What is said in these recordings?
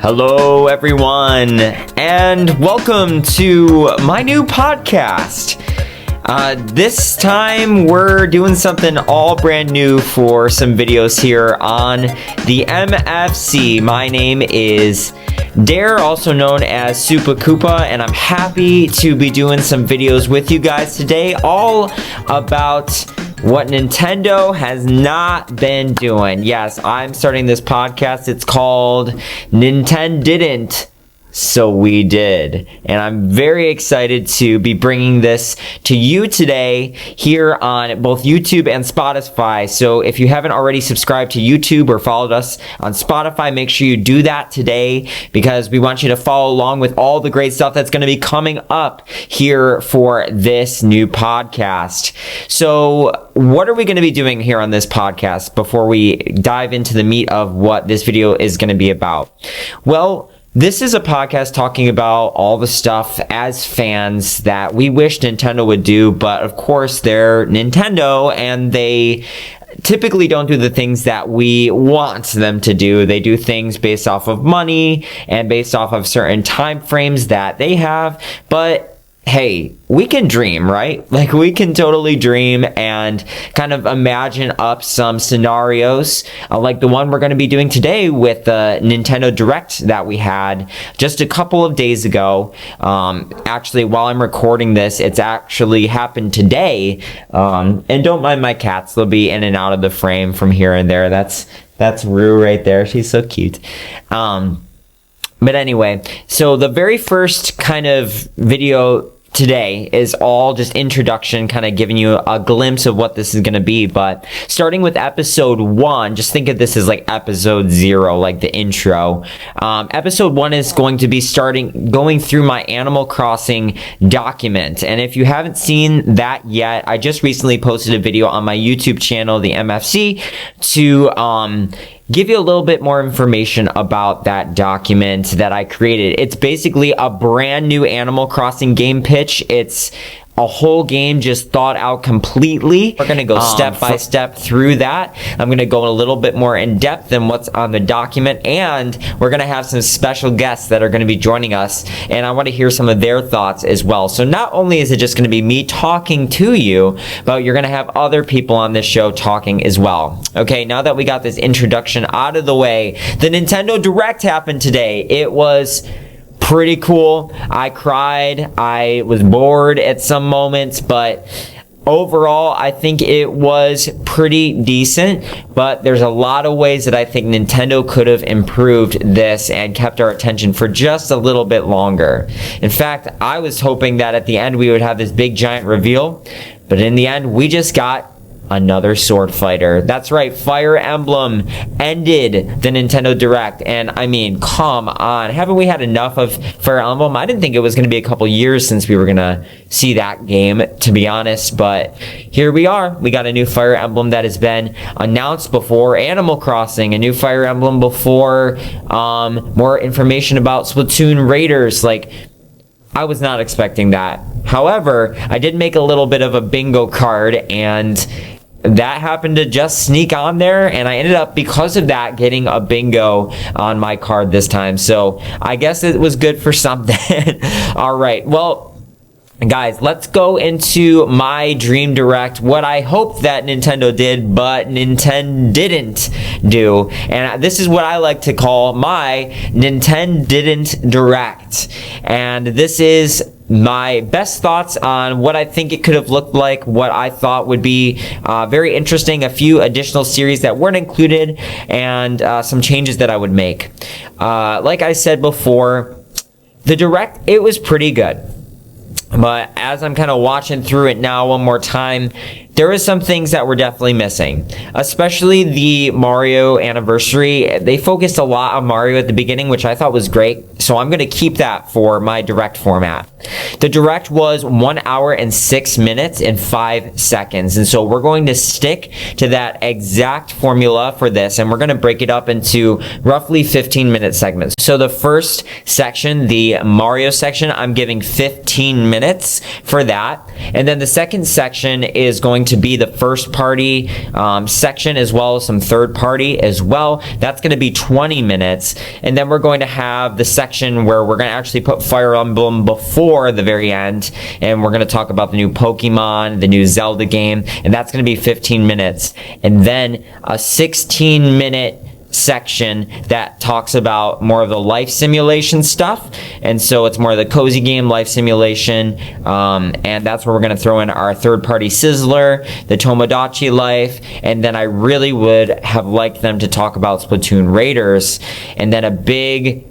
Hello everyone, and welcome to my new podcast. This time we're doing something all brand new for some videos here on the MFC. My name is Dare, also known as Super Koopa, and I'm happy to be doing some videos with you guys today, all about what Nintendo has not been doing. Yes, I'm starting this podcast. It's called Nintendidn't, so we did. And I'm very excited to be bringing this to you today here on both YouTube and Spotify. So if you haven't already subscribed to YouTube or followed us on Spotify, make sure you do that today, because we want you to follow along with all the great stuff that's going to be coming up here for this new podcast. So what are we going to be doing here on this podcast before we dive into the meat of what this video is going to be about? Well, this is a podcast talking about all the stuff as fans that we wish Nintendo would do, but of course they're Nintendo and they typically don't do the things that we want them to do. They do things based off of money and based off of certain time frames that they have, but hey, we can dream, right? Like, we can totally dream and kind of imagine up some scenarios like the one we're going to be doing today with the Nintendo Direct that we had just a couple of days ago. Actually, while I'm recording this, it's actually happened today. And don't mind my cats. They'll be in and out of the frame from here and there. That's Rue right there. She's so cute. But anyway, so the very first kind of video today is all just introduction, kind of giving you a glimpse of what this is going to be. But starting with episode 1, just think of this as like episode 0, like the intro. Episode 1 is going to be going through my Animal Crossing document. And if you haven't seen that yet, I just recently posted a video on my YouTube channel, the MFC, to give you a little bit more information about that document that I created. It's basically a brand new Animal Crossing game pitch. It's a whole game just thought out completely. We're going to go step by step through that. I'm going to go a little bit more in depth than what's on the document, and we're going to have some special guests that are going to be joining us, and I want to hear some of their thoughts as well. So not only is it just going to be me talking to you, but you're going to have other people on this show talking as well. Okay, now that we got this introduction out of the way, the Nintendo Direct happened today. It was pretty cool. I cried. I was bored at some moments, but overall, I think it was pretty decent. But there's a lot of ways that I think Nintendo could have improved this and kept our attention for just a little bit longer. In fact, I was hoping that at the end we would have this big giant reveal, but in the end, we just got another sword fighter. That's right, Fire Emblem ended the Nintendo Direct, and I mean, come on, haven't we had enough of Fire Emblem? I didn't think it was going to be a couple years since we were going to see that game, to be honest, but here we are. We got a new Fire Emblem that has been announced before Animal Crossing, a new Fire Emblem before, more information about Splatoon Raiders. Like, I was not expecting that. However, I did make a little bit of a bingo card, and that happened to just sneak on there, and I ended up, because of that, getting a bingo on my card this time. So I guess it was good for something. All right, well, guys, let's go into my Dream Direct, what I hope that Nintendo did, but Nintendidn't do. And this is what I like to call my Nintendidn't Direct. And this is my best thoughts on what I think it could have looked like, what I thought would be very interesting, a few additional series that weren't included, and some changes that I would make. Like I said before, the Direct, it was pretty good. But as I'm kind of watching through it now one more time, there is some things that were definitely missing, especially the Mario anniversary. They focused a lot on Mario at the beginning, which I thought was great. So I'm going to keep that for my direct format. The direct was 1 hour and 6 minutes and 5 seconds. And so we're going to stick to that exact formula for this, and we're going to break it up into roughly 15-minute segments. So the first section, the Mario section, I'm giving 15 minutes for that. And then the second section is going to be the first party section, as well as some third party as well. That's going to be 20 minutes. And then we're going to have the section where we're going to actually put Fire Emblem before the very end, and we're going to talk about the new Pokemon, the new Zelda game, and that's going to be 15 minutes. And then a 16-minute section that talks about more of the life simulation stuff, and so it's more of the cozy game life simulation, and that's where we're going to throw in our third-party Sizzler, the Tomodachi life, and then I really would have liked them to talk about Splatoon Raiders, and then a big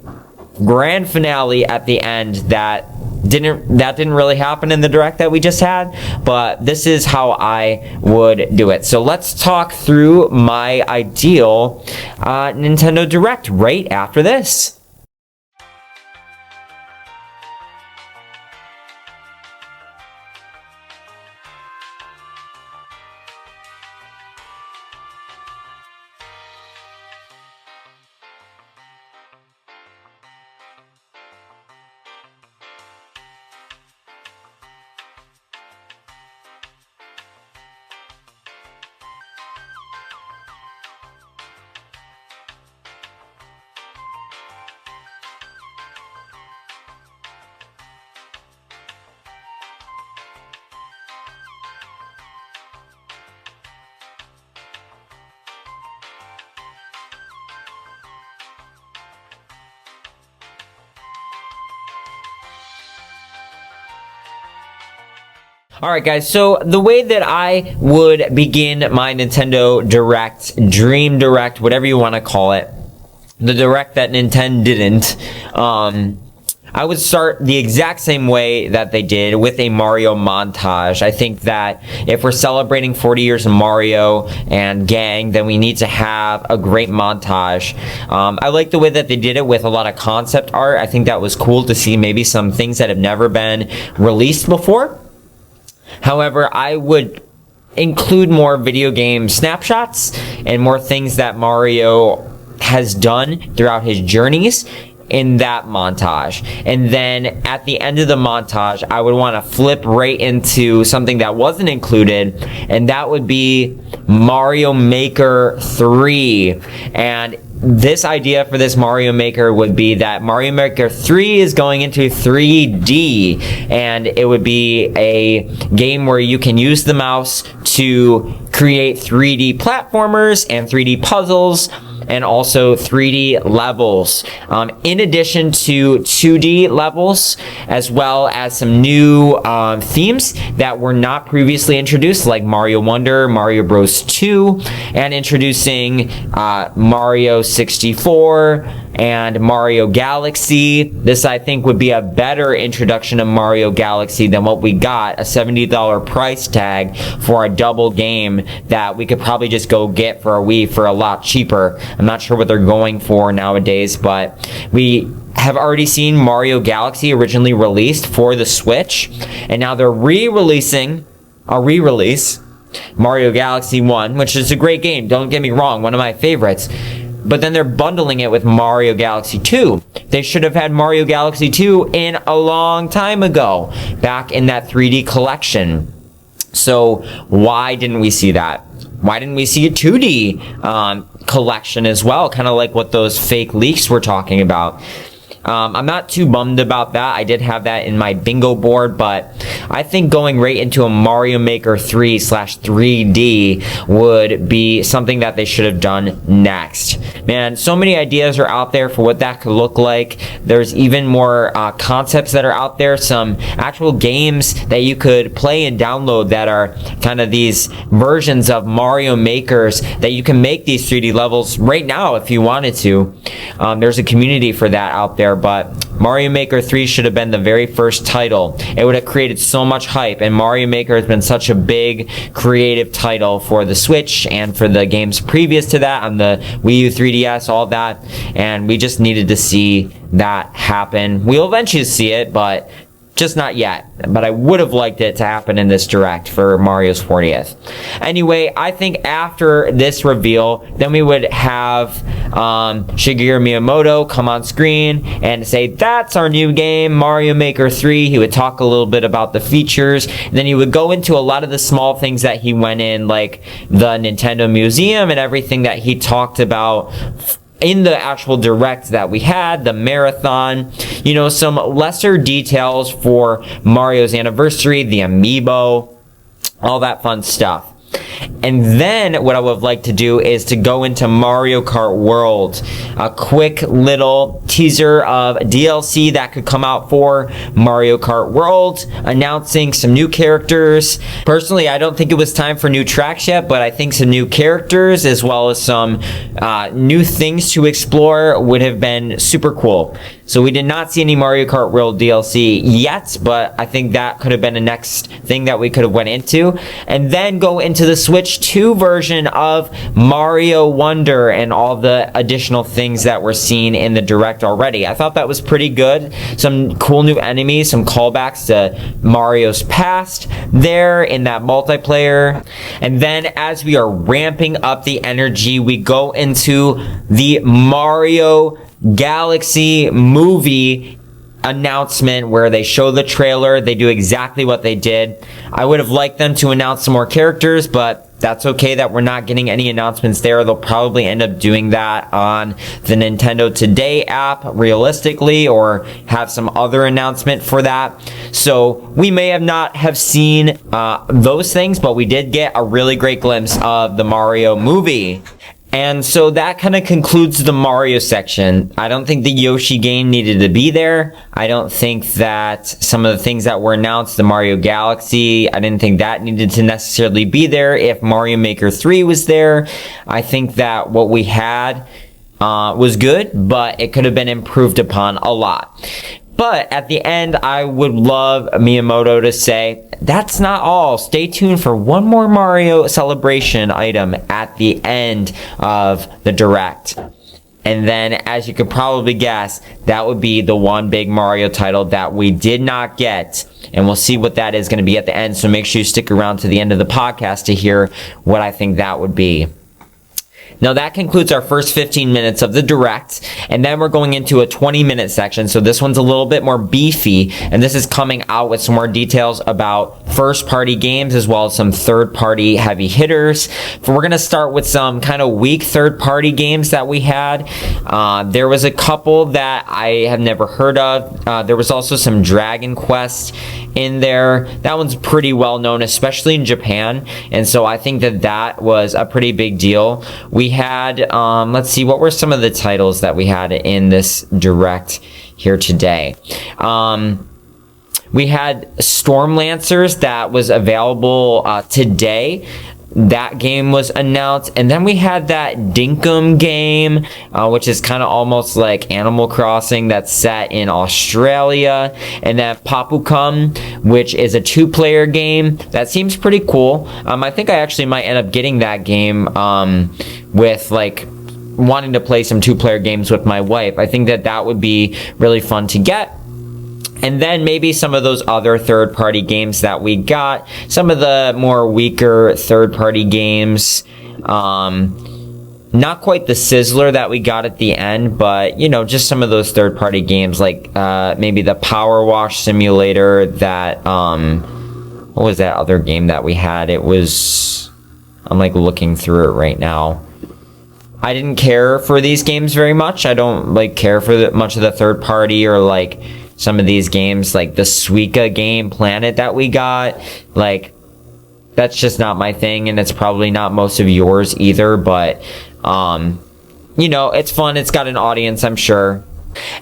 grand finale at the end that didn't really happen in the direct that we just had, but this is how I would do it. So let's talk through my ideal Nintendo Direct right after this. Alright guys, so the way that I would begin my Nintendo Direct, Dream Direct, whatever you want to call it, the Direct that Nintendidn't, I would start the exact same way that they did, with a Mario montage. I think that if we're celebrating 40 years of Mario and gang, then we need to have a great montage. I like the way that they did it with a lot of concept art. I think that was cool to see maybe some things that have never been released before. However, I would include more video game snapshots and more things that Mario has done throughout his journeys in that montage. And then at the end of the montage, I would want to flip right into something that wasn't included, and that would be Mario Maker 3. And this idea for this Mario Maker would be that Mario Maker 3 is going into 3D, and it would be a game where you can use the mouse to create 3D platformers and 3D puzzles, and also 3D levels, in addition to 2D levels, as well as some new themes that were not previously introduced, like Mario Wonder, Mario Bros. 2, and introducing Mario 64 and Mario Galaxy. This, I think, would be a better introduction of Mario Galaxy than what we got, a $70 price tag for a double game that we could probably just go get for a Wii for a lot cheaper. I'm not sure what they're going for nowadays, but we have already seen Mario Galaxy originally released for the Switch, and now they're re-releasing a re-release, Mario Galaxy 1, which is a great game, don't get me wrong, one of my favorites. But then they're bundling it with Mario Galaxy 2. They should have had Mario Galaxy 2 in a long time ago, back in that 3D collection. So why didn't we see that? Why didn't we see a 2D collection as well? Kind of like what those fake leaks were talking about. I'm not too bummed about that. I did have that in my bingo board, but I think going right into a Mario Maker 3/3D would be something that they should have done next. Man, so many ideas are out there for what that could look like. There's even more concepts that are out there, some actual games that you could play and download that are kind of these versions of Mario Makers that you can make these 3D levels right now if you wanted to. There's a community for that out there. there, but Mario Maker 3 should have been the very first title. It would have created so much hype, and Mario Maker has been such a big creative title for the Switch and for the games previous to that on the Wii U, 3DS, all that, and we just needed to see that happen. We'll eventually see it, but just not yet. But I would have liked it to happen in this Direct for Mario's 40th. Anyway, I think after this reveal, then we would have Shigeru Miyamoto come on screen and say, that's our new game, Mario Maker 3. He would talk a little bit about the features. And then he would go into a lot of the small things that he went in, like the Nintendo Museum and everything that he talked about in the actual Direct that we had, the marathon, you know, some lesser details for Mario's anniversary, the amiibo, all that fun stuff. And then what I would like to do is to go into Mario Kart World. A quick little teaser of DLC that could come out for Mario Kart World, announcing some new characters. Personally, I don't think it was time for new tracks yet, but I think some new characters as well as some new things to explore would have been super cool. So we did not see any Mario Kart World DLC yet, but I think that could have been the next thing that we could have went into. And then go into the Switch 2 version of Mario Wonder and all the additional things that we're seeing in the Direct already. I thought that was pretty good. Some cool new enemies, some callbacks to Mario's past there in that multiplayer. And then as we are ramping up the energy, we go into the Mario Galaxy movie announcement where they show the trailer. They do exactly what they did. I would have liked them to announce some more characters, but that's okay that we're not getting any announcements there. They'll probably end up doing that on the Nintendo Today app realistically, or have some other announcement for that. So we may have not have seen those things, but we did get a really great glimpse of the Mario movie. And so that kind of concludes the Mario section. I don't think the Yoshi game needed to be there. I don't think that some of the things that were announced, the Mario Galaxy, I didn't think that needed to necessarily be there if Mario Maker 3 was there. I think that what we had was good, but it could have been improved upon a lot. But at the end, I would love Miyamoto to say, that's not all. Stay tuned for one more Mario celebration item at the end of the Direct. And then, as you could probably guess, that would be the one big Mario title that we did not get. And we'll see what that is going to be at the end. So make sure you stick around to the end of the podcast to hear what I think that would be. Now that concludes our first 15 minutes of the Direct, and then we're going into a 20-minute section, so this one's a little bit more beefy, and this is coming out with some more details about first-party games as well as some third-party heavy hitters. We're going to start with some kind of weak third-party games that we had. There was a couple that I have never heard of. There was also some Dragon Quest in there. That one's pretty well known, especially in Japan, and so I think that that was a pretty big deal. We had, let's see, what were some of the titles that we had in this Direct here today? We had Stormlancers that was available today. That game was announced, and then we had that Dinkum game, which is kind of almost like Animal Crossing that's set in Australia, and then Papukum, which is a 2-player game that seems pretty cool. I think I actually might end up getting that game with like wanting to play some 2-player games with my wife. I think that that would be really fun to get. And then maybe some of those other third-party games that we got, some of the more weaker third-party games, not quite the sizzler that we got at the end, but, you know, just some of those third-party games, like maybe the Power Wash Simulator, that, what was that other game that we had? It was, I'm like looking through it right now. I didn't care for these games very much. I don't like care for much of the third-party, or like some of these games, like the Suika game Planet that we got. Like, that's just not my thing, and it's probably not most of yours either, but you know, it's fun, it's got an audience, I'm sure.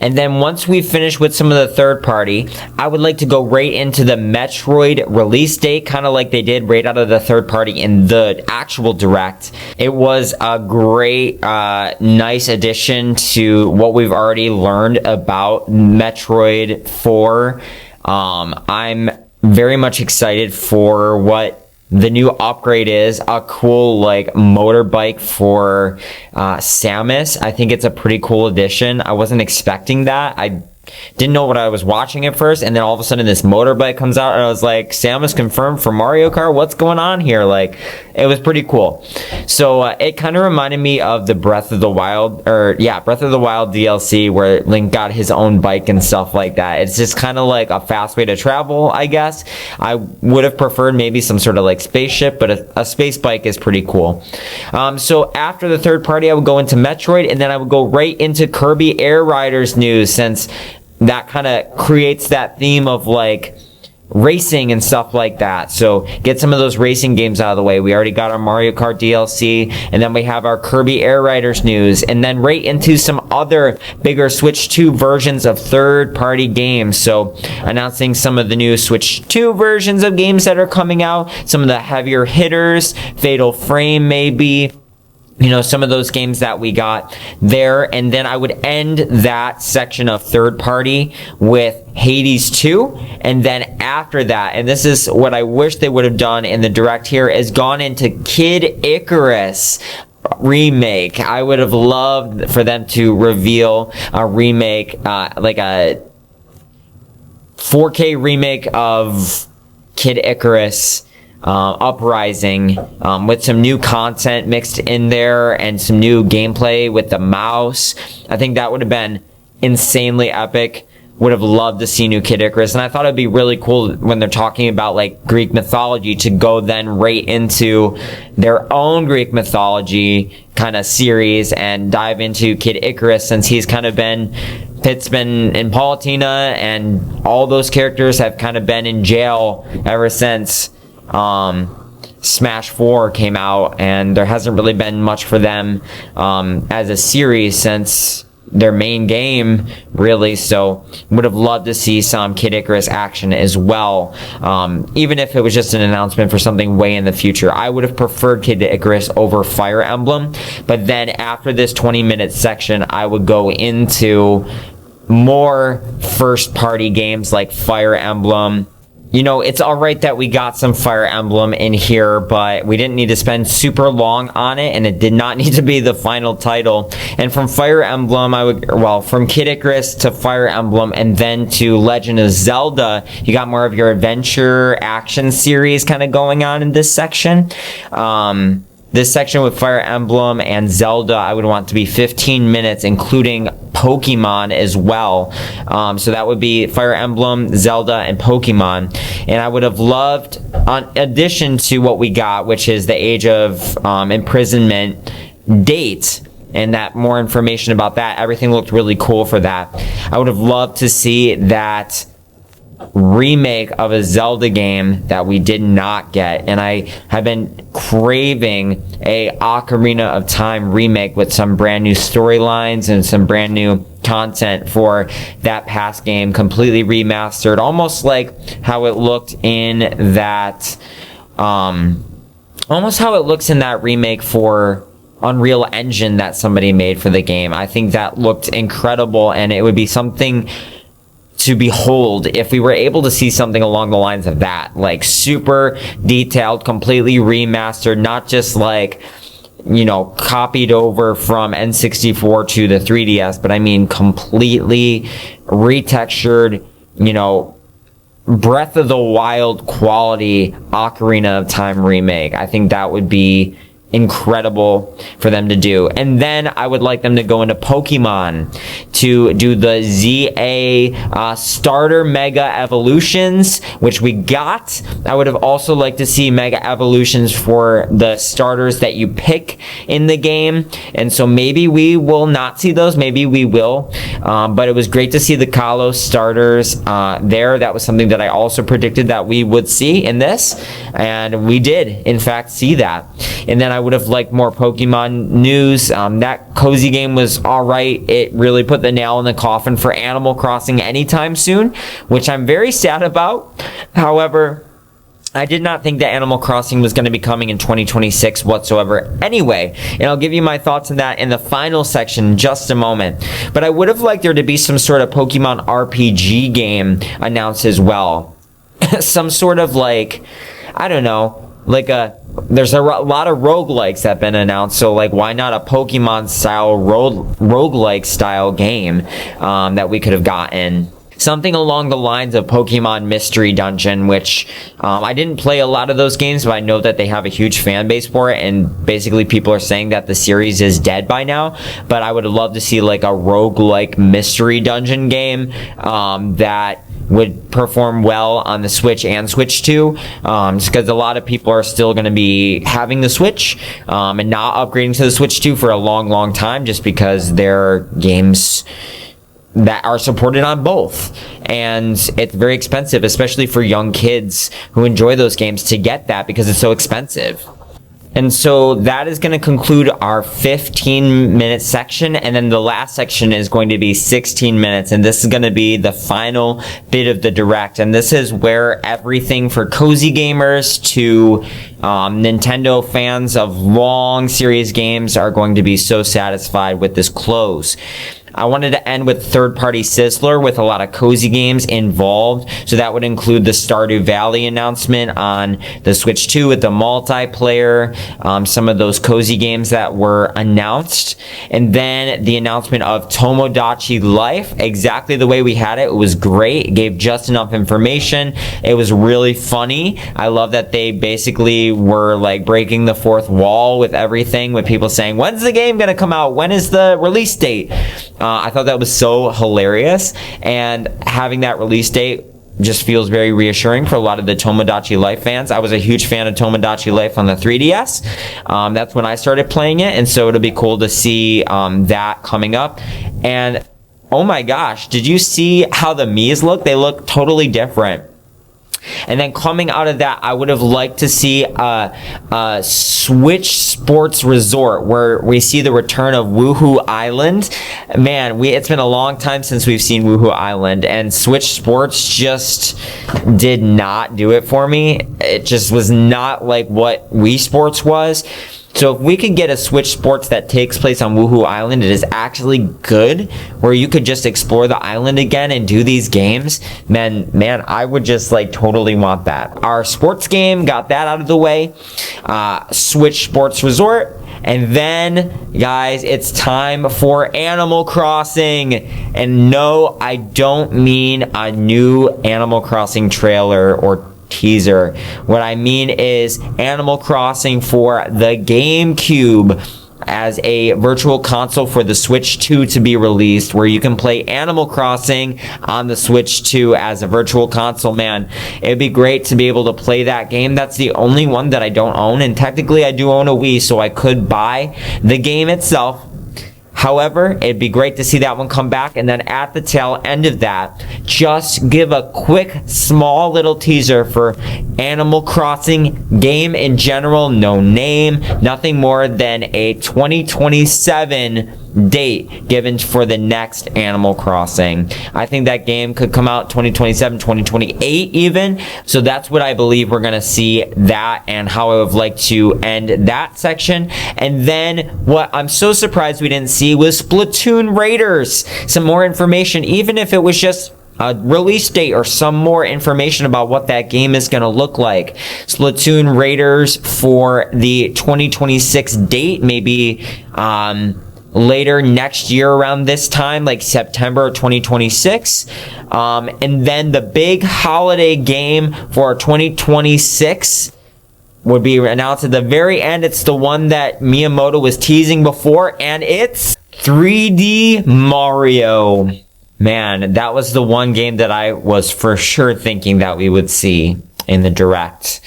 And then once we finish with some of the third party, I would like to go right into the Metroid release date, kind of like they did right out of the third party in the actual Direct. It was a great, nice addition to what we've already learned about Metroid 4. I'm very much excited for what the new upgrade is. A cool like motorbike for Samus. I think it's a pretty cool addition. I wasn't expecting that. I didn't know what I was watching at first, and then all of a sudden this motorbike comes out and I was like, Samus confirmed for Mario Kart? What's going on here? Like, it was pretty cool. So it kind of reminded me of the Breath of the Wild DLC where Link got his own bike and stuff like that. It's just kind of like a fast way to travel, I guess. I would have preferred maybe some sort of like spaceship, but a space bike is pretty cool. So after the third party, I would go into Metroid, and then I would go right into Kirby Air Riders news, since that kind of creates that theme of like racing and stuff like that. So get some of those racing games out of the way. We already got our Mario Kart DLC, and then we have our Kirby Air Riders news, and then right into some other bigger Switch 2 versions of third-party games. So announcing some of the new Switch 2 versions of games that are coming out, some of the heavier hitters, Fatal Frame maybe, you know, some of those games that we got there. And then I would end that section of third party with Hades 2. And then after that, and this is what I wish they would have done in the Direct here, is gone into Kid Icarus remake. I would have loved for them to reveal a remake, like a 4K remake of Kid Icarus Uprising, with some new content mixed in there and some new gameplay with the mouse. I think that would have been insanely epic. Would have loved to see new Kid Icarus, and I thought it'd be really cool when they're talking about like Greek mythology to go then right into their own Greek mythology kind of series and dive into Kid Icarus, since he's kind of been, Pit's been in Palutena, and all those characters have kind of been in jail ever since Smash 4 came out, and there hasn't really been much for them as a series since their main game, really. So would have loved to see some Kid Icarus action as well, even if it was just an announcement for something way in the future. I would have preferred Kid Icarus over Fire Emblem, but then after this 20-minute section, I would go into more first-party games like Fire Emblem. You know, it's alright that we got some Fire Emblem in here, but we didn't need to spend super long on it, and it did not need to be the final title. And from Fire Emblem, from Kid Icarus to Fire Emblem, and then to Legend of Zelda, you got more of your adventure action series kind of going on in this section. This section with Fire Emblem and Zelda, I would want to be 15 minutes, including Pokemon as well. So that would be Fire Emblem, Zelda, and Pokemon. And I would have loved, in addition to what we got, which is the Age of Imprisonment date, and that more information about that. Everything looked really cool for that. I would have loved to see that remake of a Zelda game that we did not get, and I have been craving a Ocarina of Time remake with some brand new storylines and some brand new content for that past game, completely remastered, almost like how it looked in that remake for Unreal Engine that somebody made for the game. I think that looked incredible, and it would be something to behold if we were able to see something along the lines of that, like super detailed, completely remastered, not just like, you know, copied over from N64 to the 3DS, but I mean completely retextured, you know, Breath of the Wild quality Ocarina of Time remake. I think that would be incredible for them to do. And then I would like them to go into Pokemon to do the ZA starter Mega Evolutions, which we got. I would have also liked to see Mega Evolutions for the starters that you pick in the game, and so maybe we will not see those, maybe we will, but it was great to see the Kalos starters there. That was something that I also predicted that we would see in this, and we did in fact see that. And then I I would have liked more Pokemon news. That cozy game was alright. It really put the nail in the coffin for Animal Crossing anytime soon, which I'm very sad about. However, I did not think that Animal Crossing was going to be coming in 2026 whatsoever anyway, and I'll give you my thoughts on that in the final section in just a moment. But I would have liked there to be some sort of Pokemon RPG game announced as well. Some sort of like, I don't know, there's a lot of roguelikes that have been announced, so like why not a Pokemon style roguelike style game that we could have gotten? Something along the lines of Pokemon Mystery Dungeon, which I didn't play a lot of those games, but I know that they have a huge fan base for it, and basically people are saying that the series is dead by now. But I would love to see like a roguelike Mystery Dungeon game that would perform well on the Switch and Switch 2, just because a lot of people are still going to be having the Switch and not upgrading to the Switch 2 for a long time, just because they're games that are supported on both, and it's very expensive, especially for young kids who enjoy those games, to get that because it's so expensive. And so that is going to conclude our 15-minute section, and then the last section is going to be 16 minutes, and this is going to be the final bit of the Direct, and this is where everything for cozy gamers to Nintendo fans of long series games are going to be so satisfied with this close. I wanted to end with third-party Sizzler with a lot of cozy games involved. So that would include the Stardew Valley announcement on the Switch 2 with the multiplayer, some of those cozy games that were announced, and then the announcement of Tomodachi Life, exactly the way we had it. It was great. It gave just enough information. It was really funny. I love that they basically were like breaking the fourth wall with everything, with people saying, when's the game going to come out? When is the release date? I thought that was so hilarious, and having that release date just feels very reassuring for a lot of the Tomodachi Life fans. I was a huge fan of Tomodachi Life on the 3DS. That's when I started playing it, and so it'll be cool to see that coming up. And oh my gosh, did you see how the Miis look? They look totally different. And then coming out of that, I would have liked to see a Switch Sports Resort where we see the return of Woohoo Island. Man, it's been a long time since we've seen Woohoo Island, and Switch Sports just did not do it for me. It just was not like what Wii Sports was. So if we could get a Switch Sports that takes place on Woohoo Island, it is actually good, where you could just explore the island again and do these games, then man, I would just like totally want that. Our sports game got that out of the way. Switch Sports Resort. And then, guys, it's time for Animal Crossing. And no, I don't mean a new Animal Crossing trailer or teaser. What I mean is Animal Crossing for the GameCube as a virtual console for the Switch 2 to be released, where you can play Animal Crossing on the Switch 2 as a virtual console. Man, it'd be great to be able to play that game. That's the only one that I don't own, and technically I do own a Wii, so I could buy the game itself. However, it'd be great to see that one come back, and then at the tail end of that, just give a quick, small little teaser for Animal Crossing game in general. No name, nothing more than a 2027 date given for the next Animal Crossing. I think that game could come out 2027, 2028 even. So that's what I believe we're going to see that, and how I would like to end that section. And then what I'm so surprised we didn't see was Splatoon Raiders. Some more information, even if it was just a release date or some more information about what that game is going to look like. Splatoon Raiders for the 2026 date, maybe later next year around this time, like September 2026. And then the big holiday game for 2026 would be announced at the very end. It's the one that Miyamoto was teasing before, and it's 3D Mario. Man, that was the one game that I was for sure thinking that we would see in the Direct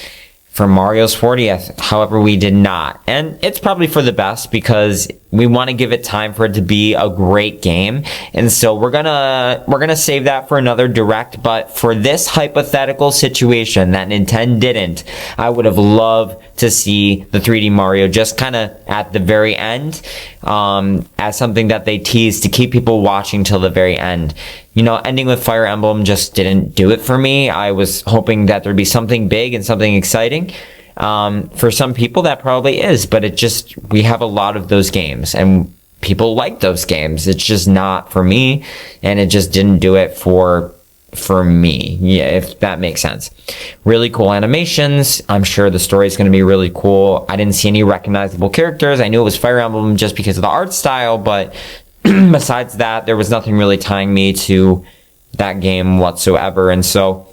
for Mario's 40th. However, we did not. And it's probably for the best, because we want to give it time for it to be a great game. And so we're gonna save that for another direct. But for this hypothetical situation that Nintendo didn't, I would have loved to see the 3D Mario just kind of at the very end, as something that they teased to keep people watching till the very end. You know, ending with Fire Emblem just didn't do it for me. I was hoping that there'd be something big and something exciting. For some people that probably is, but we have a lot of those games and people like those games. It's just not for me, and it just didn't do it for me. Yeah, if that makes sense. Really cool animations. I'm sure the story is going to be really cool. I didn't see any recognizable characters. I knew it was Fire Emblem just because of the art style, but besides that, there was nothing really tying me to that game whatsoever. And so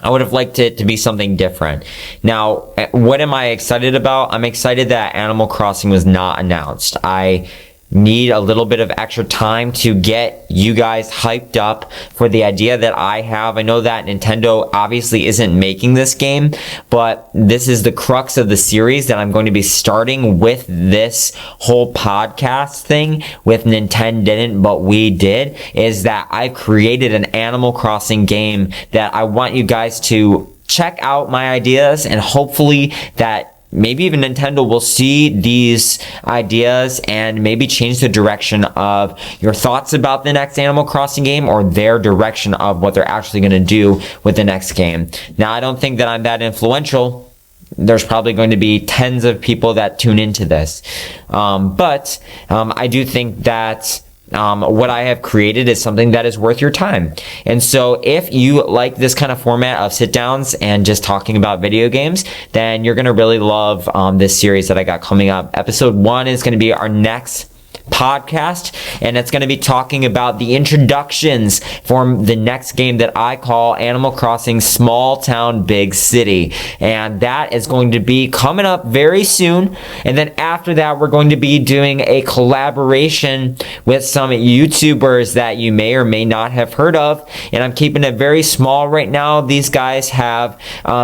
I would have liked it to be something different. Now, what am I excited about? I'm excited that Animal Crossing was not announced. I need a little bit of extra time to get you guys hyped up for the idea that I have. I know that Nintendo obviously isn't making this game, but this is the crux of the series that I'm going to be starting with this whole podcast thing with Nintendo didn't, but we did, is that I've created an Animal Crossing game that I want you guys to check out my ideas, and hopefully that maybe even Nintendo will see these ideas and maybe change the direction of your thoughts about the next Animal Crossing game, or their direction of what they're actually going to do with the next game. Now, I don't think that I'm that influential. There's probably going to be tens of people that tune into this. But I do think that what I have created is something that is worth your time. And so if you like this kind of format of sit downs and just talking about video games, then you're going to really love this series that I got coming up. Episode 1 is going to be our next podcast, and it's going to be talking about the introductions for the next game that I call Animal Crossing Small Town Big City, and that is going to be coming up very soon. And then after that, we're going to be doing a collaboration with some YouTubers that you may or may not have heard of, and I'm keeping it very small right now. These guys have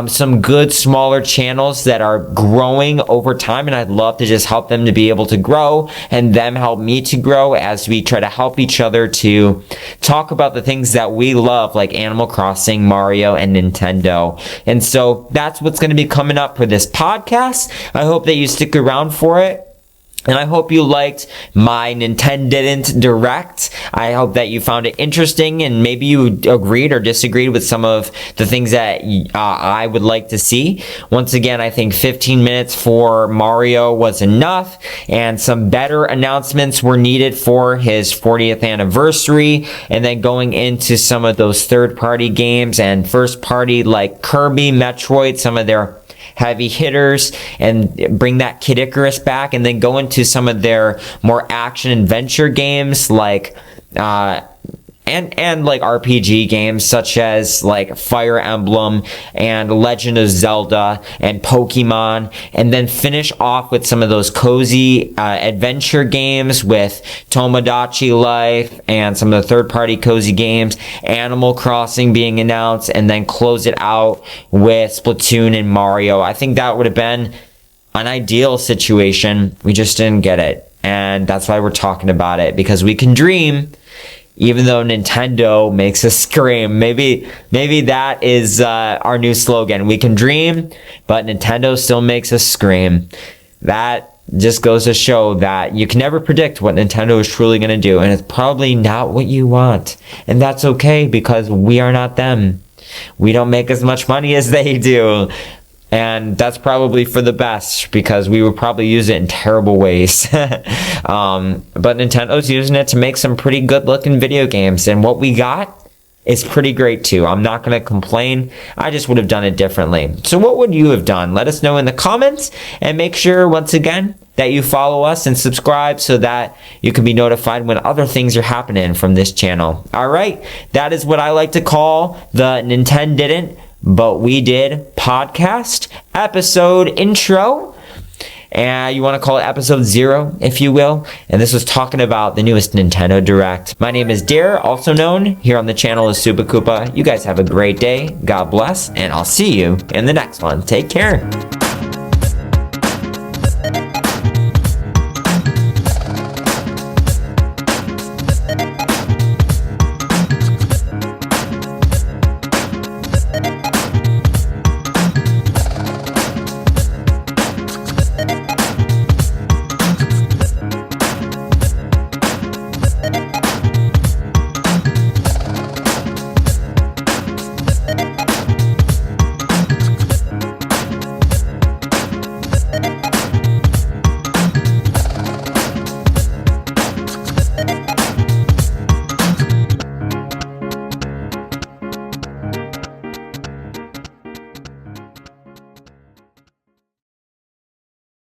some good smaller channels that are growing over time, and I'd love to just help them to be able to grow, and them help me to grow as we try to help each other to talk about the things that we love, like Animal Crossing, Mario, and Nintendo. And so that's what's going to be coming up for this podcast. I hope that you stick around for it. And I hope you liked my Nintendidn't Direct. I hope that you found it interesting, and maybe you agreed or disagreed with some of the things that I would like to see. Once again, I think 15 minutes for Mario was enough, and some better announcements were needed for his 40th anniversary, and then going into some of those third-party games and first-party like Kirby, Metroid, some of their heavy hitters, and bring that Kid Icarus back, and then go into some of their more action adventure games like and like RPG games such as like Fire Emblem and Legend of Zelda and Pokemon, and then finish off with some of those cozy adventure games with Tomodachi Life and some of the third-party cozy games, Animal Crossing being announced, and then close it out with Splatoon and Mario. I think that would have been an ideal situation. We just didn't get it, and that's why we're talking about it, because we can dream even though Nintendo makes us scream. Maybe that is our new slogan. We can dream, but Nintendo still makes us scream. That just goes to show that you can never predict what Nintendo is truly going to do, and it's probably not what you want. And that's okay, because we are not them. We don't make as much money as they do. And that's probably for the best, because we would probably use it in terrible ways. But Nintendo's using it to make some pretty good looking video games, and what we got is pretty great too. I'm not going to complain. I just would have done it differently. So what would you have done? Let us know in the comments, and make sure once again that you follow us and subscribe so that you can be notified when other things are happening from this channel. All right, that is what I like to call the Nintendidn't, but we did podcast episode intro, and you want to call it episode 0 if you will. And this was talking about the newest Nintendo Direct. My name is Dare, also known here on the channel as Super Koopa. You guys have a great day, God bless, and I'll see you in the next one. Take care.